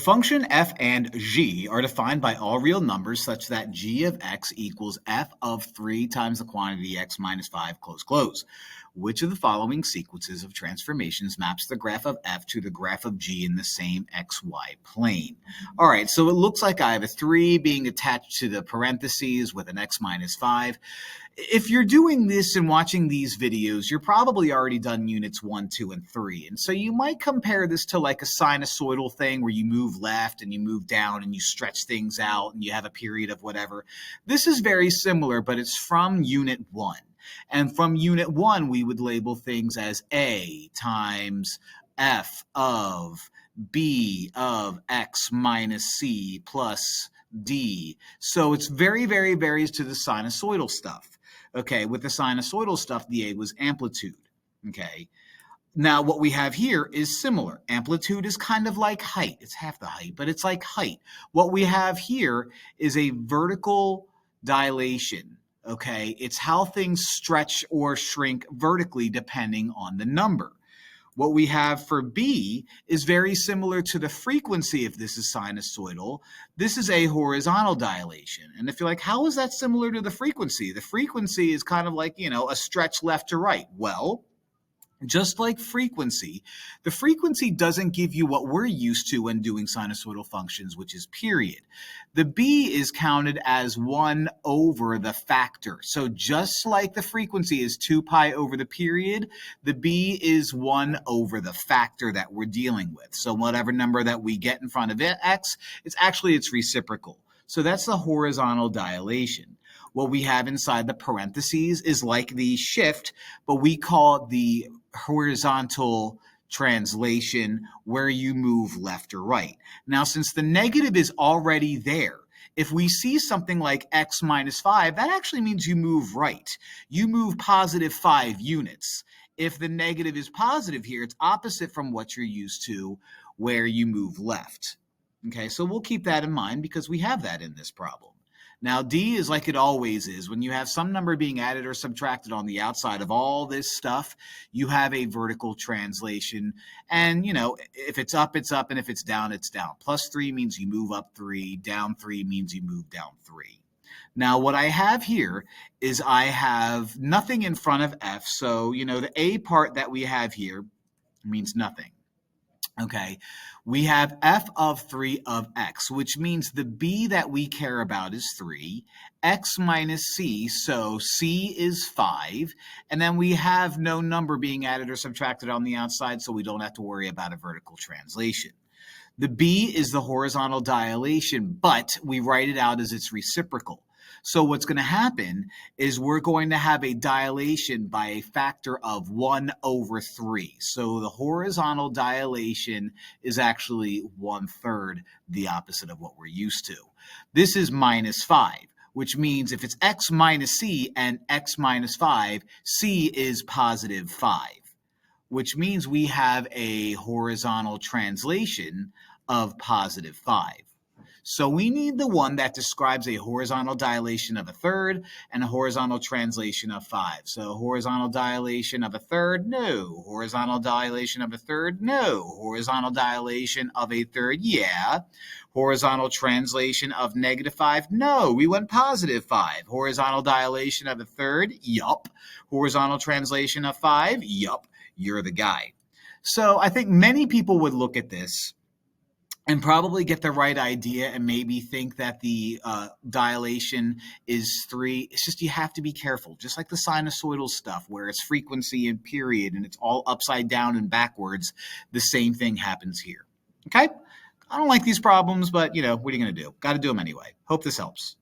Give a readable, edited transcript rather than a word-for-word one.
function f and g are defined by all real numbers such that g of x equals f of 3 times the quantity x minus 5, close, close. Which of the following sequences of transformations maps the graph of f to the graph of g in the same xy plane? All right, so it looks like I have a 3 being attached to the parentheses with an x minus 5. If you're doing this and watching these videos, you're probably already done units 1, 2, and 3. And so you might compare this to like a sinusoidal thing where you move left and you move down and you stretch things out and you have a period of whatever. This is very similar, but it's from unit 1. And from unit 1, we would label things as a times f of b of x minus c plus d. So it's very varies to the sinusoidal stuff. Okay, with the sinusoidal stuff, the a was amplitude. Okay, now what we have here is similar. Amplitude is kind of like height. It's half the height, but it's like height. What we have here is a vertical dilation. Okay, it's how things stretch or shrink vertically depending on the number. What we have for b is very similar to the frequency if this is sinusoidal. This is a horizontal dilation. And if you're like, how is that similar to the frequency? The frequency is kind of like, a stretch left to right. Well, just like frequency, the frequency doesn't give you what we're used to when doing sinusoidal functions, which is period. The b is counted as 1 over the factor. So just like the frequency is 2 pi over the period, the b is 1 over the factor that we're dealing with. So whatever number that we get in front of it, x, it's reciprocal. So that's the horizontal dilation. What we have inside the parentheses is like the shift, but we call it the horizontal translation where you move left or right. Now, since the negative is already there, if we see something like x minus 5, that actually means you move right. You move positive 5 units. If the negative is positive here, it's opposite from what you're used to where you move left. Okay, so we'll keep that in mind because we have that in this problem. Now, D is like it always is. When you have some number being added or subtracted on the outside of all this stuff, you have a vertical translation. And, if it's up, it's up. And if it's down, it's down. Plus 3 means you move up 3. Down 3 means you move down 3. Now, what I have here is I have nothing in front of F. So, the A part that we have here means nothing. Okay, we have f of 3 of x, which means the b that we care about is 3, x minus c, so c is 5, and then we have no number being added or subtracted on the outside, so we don't have to worry about a vertical translation. The b is the horizontal dilation, but we write it out as its reciprocal. So what's going to happen is we're going to have a dilation by a factor of 1 over 3. So the horizontal dilation is actually 1/3 the opposite of what we're used to. This is minus 5, which means if it's x minus c and x minus 5, c is positive 5, which means we have a horizontal translation of positive 5. So we need the one that describes a horizontal dilation of 1/3 and a horizontal translation of 5. So horizontal dilation of 1/3, no. Horizontal dilation of 1/3, no. Horizontal dilation of 1/3, yeah. Horizontal translation of -5, no. We went positive 5. Horizontal dilation of 1/3, yup. Horizontal translation of 5, yup. You're the guy. So I think many people would look at this and probably get the right idea and maybe think that the dilation is 3. It's just you have to be careful. Just like the sinusoidal stuff where it's frequency and period and it's all upside down and backwards, the same thing happens here. Okay? I don't like these problems, but, what are you going to do? Got to do them anyway. Hope this helps.